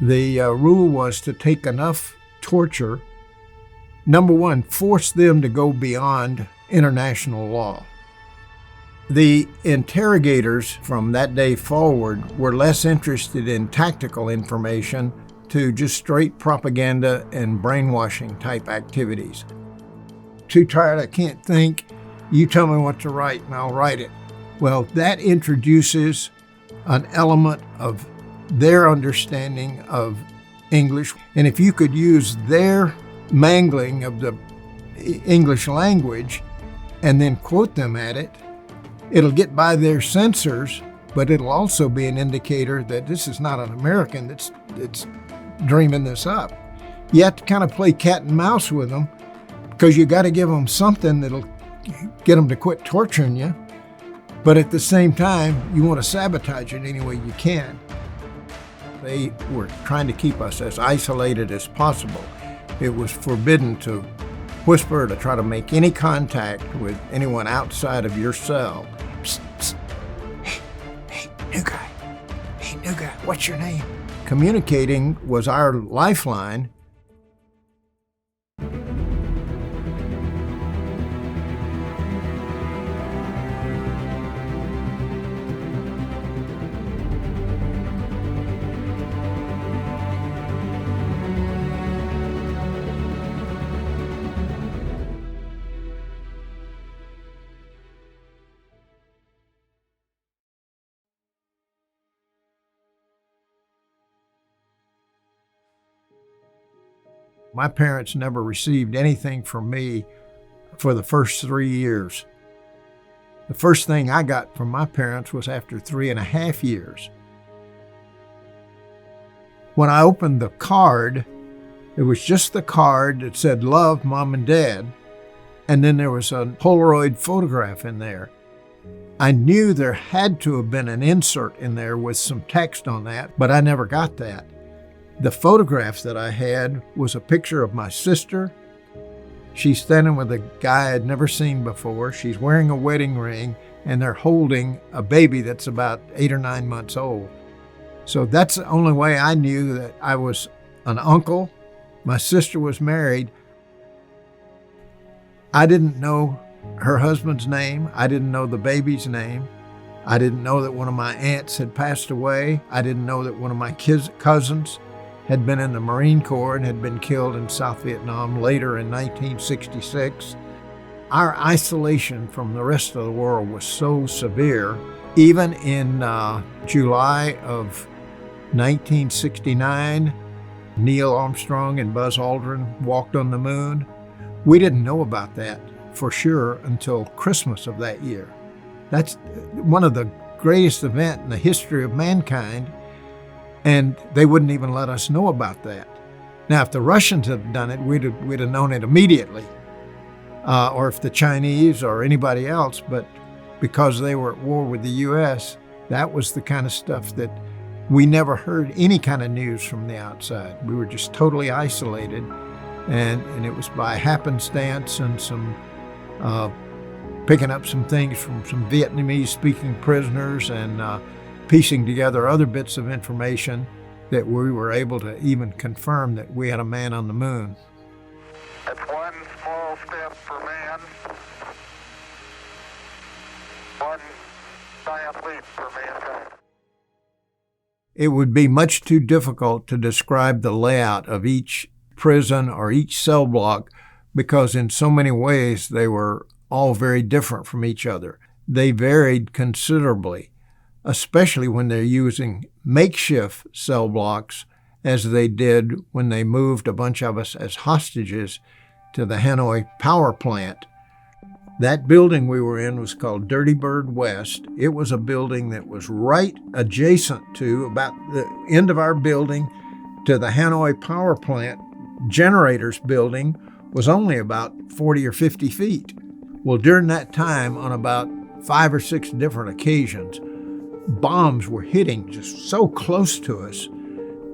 The rule was to take enough torture, number one, force them to go beyond international law. The interrogators from that day forward were less interested in tactical information to just straight propaganda and brainwashing type activities. Too tired, I can't think, you tell me what to write and I'll write it. Well, that introduces an element of their understanding of English. And if you could use their mangling of the English language and then quote them at it, it'll get by their censors, but it'll also be an indicator that this is not an American that's dreaming this up. You have to kind of play cat and mouse with them because you got to give them something that'll get them to quit torturing you. But at the same time, you want to sabotage it any way you can. They were trying to keep us as isolated as possible. It was forbidden to whisper, to try to make any contact with anyone outside of your cell. Psst, psst. Hey, new guy. Hey, new guy, what's your name? Communicating was our lifeline. My parents never received anything from me for the first 3 years. The first thing I got from my parents was after 3.5 years. When I opened the card, it was just the card that said, "Love, Mom and Dad," and then there was a Polaroid photograph in there. I knew there had to have been an insert in there with some text on that, but I never got that. The photograph that I had was a picture of my sister. She's standing with a guy I'd never seen before. She's wearing a wedding ring, and they're holding a baby that's about 8 or 9 months old. So that's the only way I knew that I was an uncle. My sister was married. I didn't know her husband's name. I didn't know the baby's name. I didn't know that one of my aunts had passed away. I didn't know that one of my cousins had been in the Marine Corps and had been killed in South Vietnam later in 1966. Our isolation from the rest of the world was so severe. Even in July of 1969, Neil Armstrong and Buzz Aldrin walked on the moon. We didn't know about that for sure until Christmas of that year. That's one of the greatest events in the history of mankind. And they wouldn't even let us know about that. Now, if the Russians had done it, we'd have known it immediately. Or if the Chinese or anybody else, but because they were at war with the US, that was the kind of stuff that we never heard any kind of news from the outside. We were just totally isolated. And it was by happenstance and some picking up some things from some Vietnamese-speaking prisoners and piecing together other bits of information that we were able to even confirm that we had a man on the moon. It's one small step for man, one giant leap for mankind. It would be much too difficult to describe the layout of each prison or each cell block because in so many ways they were all very different from each other. They varied considerably, especially when they're using makeshift cell blocks as they did when they moved a bunch of us as hostages to the Hanoi power plant. That building we were in was called Dirty Bird West. It was a building that was right adjacent to, about the end of our building, to the Hanoi power plant. Generators building was only about 40 or 50 feet. Well, during that time, on about 5 or 6 different occasions, bombs were hitting just so close to us.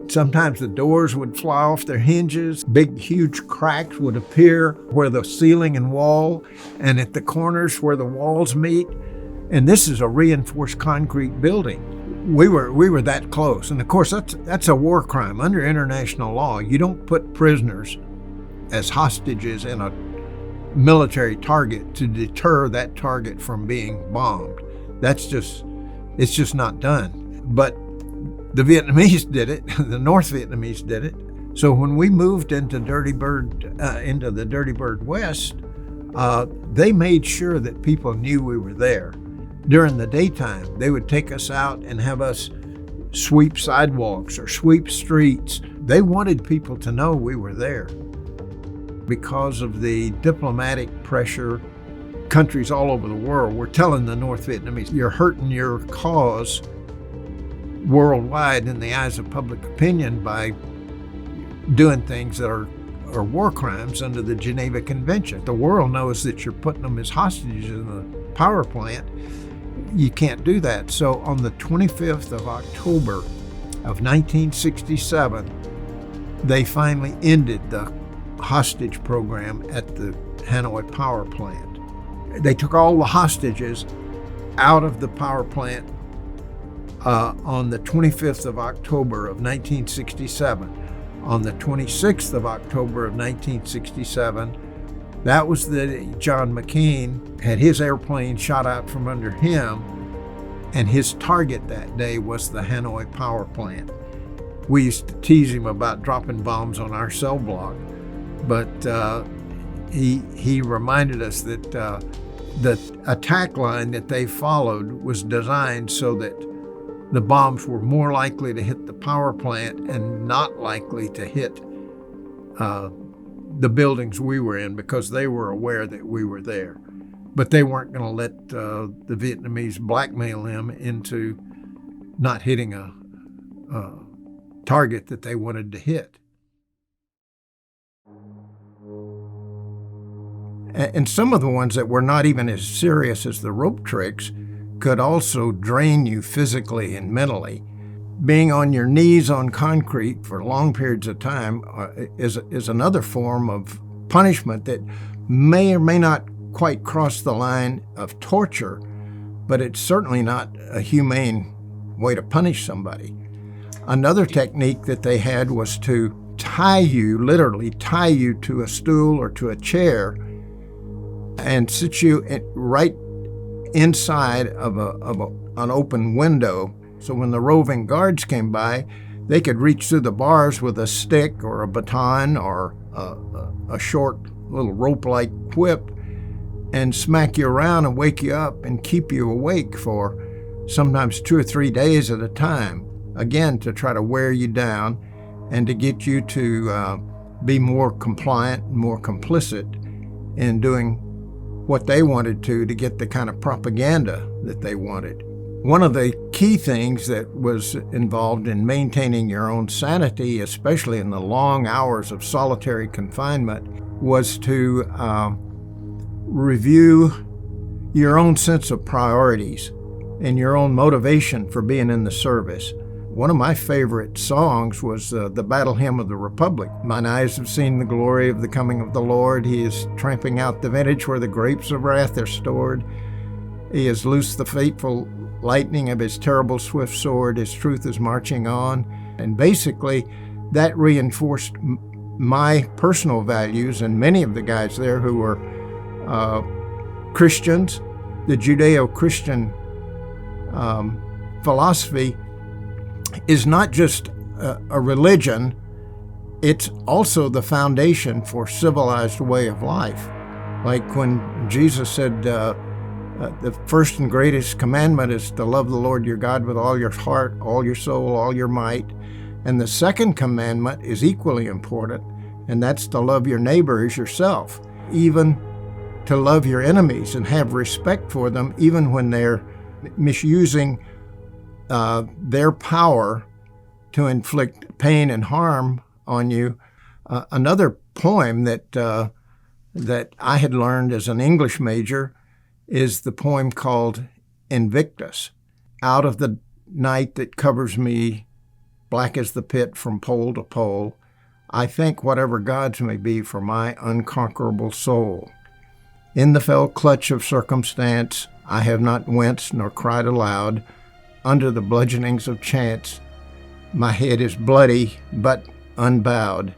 Sometimes the doors would fly off their hinges. Big, huge cracks would appear where the ceiling and wall and at the corners where the walls meet. And this is a reinforced concrete building. We were that close. And of course, that's a war crime. Under international law, you don't put prisoners as hostages in a military target to deter that target from being bombed. It's just not done. But the Vietnamese did it. The North Vietnamese did it. So when we moved into the Dirty Bird West, they made sure that people knew we were there. During the daytime, they would take us out and have us sweep sidewalks or sweep streets. They wanted people to know we were there. Because of the diplomatic pressure, countries all over the world were telling the North Vietnamese, you're hurting your cause worldwide in the eyes of public opinion by doing things that are war crimes under the Geneva Convention. The world knows that you're putting them as hostages in the power plant. You can't do that. So on the 25th of October of 1967, they finally ended the hostage program at the Hanoi power plant. They took all the hostages out of the power plant on the 25th of October of 1967. On the 26th of October of 1967, that was the John McCain had his airplane shot out from under him, and his target that day was the Hanoi power plant. We used to tease him about dropping bombs on our cell block, but he reminded us that the attack line that they followed was designed so that the bombs were more likely to hit the power plant and not likely to hit the buildings we were in, because they were aware that we were there. But they weren't going to let the Vietnamese blackmail them into not hitting a target that they wanted to hit. And some of the ones that were not even as serious as the rope tricks could also drain you physically and mentally. Being on your knees on concrete for long periods of time is another form of punishment that may or may not quite cross the line of torture, but it's certainly not a humane way to punish somebody. Another technique that they had was to literally tie you to a stool or to a chair and sit you right inside of an open window. So when the roving guards came by, they could reach through the bars with a stick or a baton or a short little rope-like whip and smack you around and wake you up and keep you awake for sometimes 2 or 3 days at a time, again, to try to wear you down and to get you to be more compliant, more complicit in doing what they wanted to get the kind of propaganda that they wanted. One of the key things that was involved in maintaining your own sanity, especially in the long hours of solitary confinement, was to review your own sense of priorities and your own motivation for being in the service. One of my favorite songs was the Battle Hymn of the Republic. Mine eyes have seen the glory of the coming of the Lord. He is tramping out the vintage where the grapes of wrath are stored. He has loosed the fateful lightning of his terrible swift sword. His truth is marching on. And basically, that reinforced my personal values, and many of the guys there who were Christians. The Judeo-Christian philosophy is not just a religion, it's also the foundation for civilized way of life. Like when Jesus said, the first and greatest commandment is to love the Lord your God with all your heart, all your soul, all your might. And the second commandment is equally important, and that's to love your neighbor as yourself, even to love your enemies and have respect for them, even when they're misusing their power to inflict pain and harm on you. Another poem that I had learned as an English major is the poem called Invictus. Out of the night that covers me, black as the pit from pole to pole, I thank whatever gods may be for my unconquerable soul. In the fell clutch of circumstance, I have not winced nor cried aloud, under the bludgeonings of chance. My head is bloody but unbowed.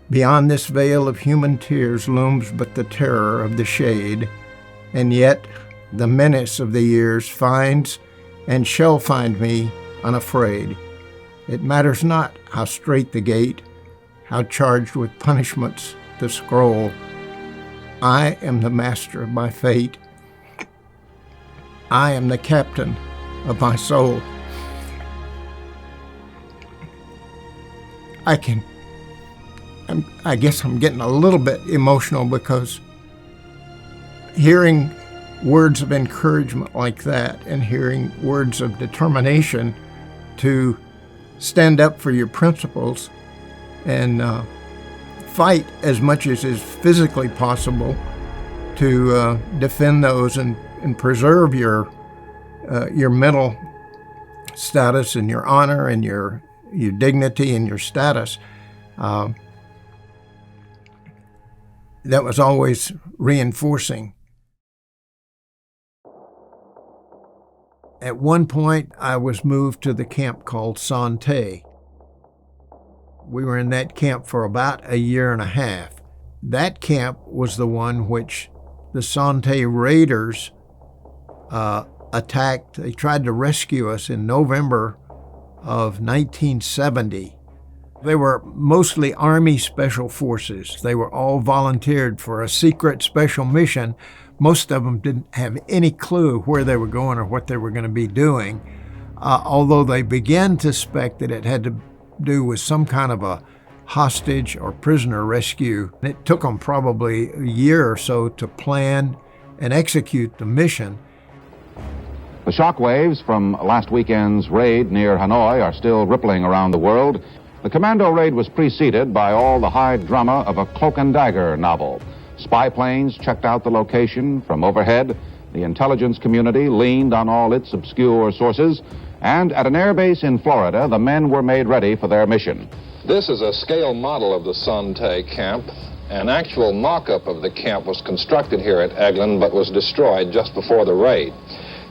Beyond this veil of human tears looms but the terror of the shade, and yet the menace of the years finds and shall find me unafraid. It matters not how strait the gate, how charged with punishments the scroll. I am the master of my fate. I am the captain of my soul. I guess I'm getting a little bit emotional because hearing words of encouragement like that and hearing words of determination to stand up for your principles and fight as much as is physically possible to defend those and preserve your mental status and your honor and your dignity and your status. That was always reinforcing. At one point, I was moved to the camp called Sante. We were in that camp for about a year and a half. That camp was the one which the Sante Raiders attacked. They tried to rescue us in November of 1970. They were mostly Army Special Forces. They were all volunteered for a secret special mission. Most of them didn't have any clue where they were going or what they were going to be doing, although they began to suspect that it had to do with some kind of a hostage or prisoner rescue. It took them probably a year or so to plan and execute the mission. The shockwaves from last weekend's raid near Hanoi are still rippling around the world. The Commando Raid was preceded by all the high drama of a cloak and dagger novel. Spy planes checked out the location from overhead. The intelligence community leaned on all its obscure sources. And at an airbase in Florida, the men were made ready for their mission. This is a scale model of the Sante camp. An actual mock-up of the camp was constructed here at Eglin, but was destroyed just before the raid.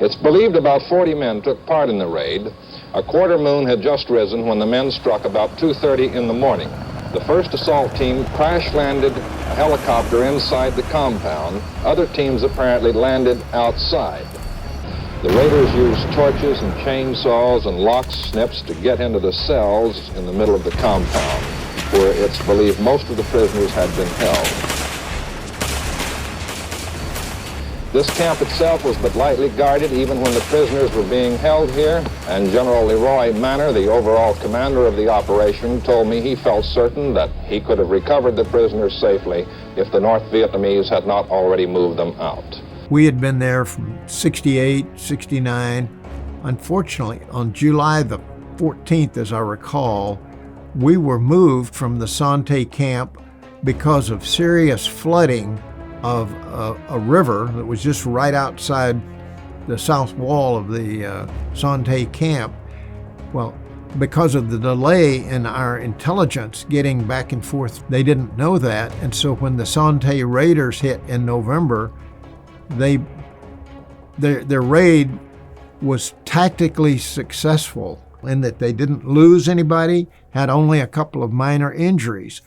It's believed about 40 men took part in the raid. A quarter moon had just risen when the men struck about 2:30 in the morning. The first assault team crash-landed a helicopter inside the compound. Other teams apparently landed outside. The raiders used torches and chainsaws and lock snips to get into the cells in the middle of the compound, where it's believed most of the prisoners had been held. This camp itself was but lightly guarded even when the prisoners were being held here, and General Leroy Manor, the overall commander of the operation, told me he felt certain that he could have recovered the prisoners safely if the North Vietnamese had not already moved them out. We had been there from 68, 69. Unfortunately, on July the 14th, as I recall, we were moved from the Sante camp because of serious flooding of a river that was just right outside the south wall of the Sante camp. Well, because of the delay in our intelligence getting back and forth, they didn't know that. And so when the Sante Raiders hit in November, their raid was tactically successful in that they didn't lose anybody, had only a couple of minor injuries.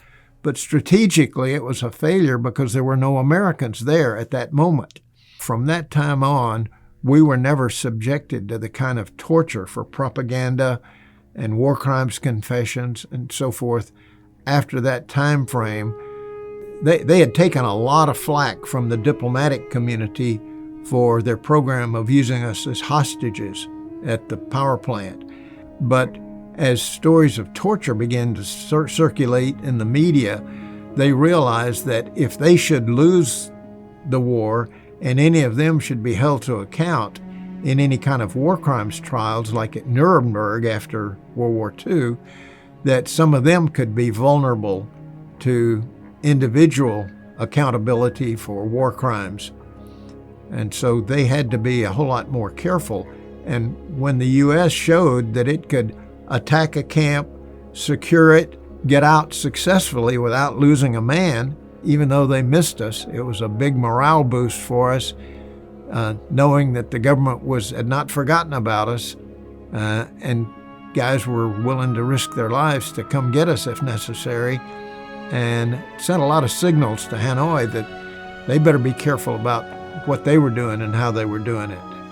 But strategically, it was a failure because there were no Americans there at that moment. From that time on, we were never subjected to the kind of torture for propaganda and war crimes confessions and so forth. After that time frame, they had taken a lot of flack from the diplomatic community for their program of using us as hostages at the power plant. But as stories of torture began to circulate in the media, they realized that if they should lose the war and any of them should be held to account in any kind of war crimes trials like at Nuremberg after World War II, that some of them could be vulnerable to individual accountability for war crimes. And so they had to be a whole lot more careful. And when the U.S. showed that it could attack a camp, secure it, get out successfully without losing a man, even though they missed us, it was a big morale boost for us, knowing that the government had not forgotten about us and guys were willing to risk their lives to come get us if necessary, and sent a lot of signals to Hanoi that they better be careful about what they were doing and how they were doing it.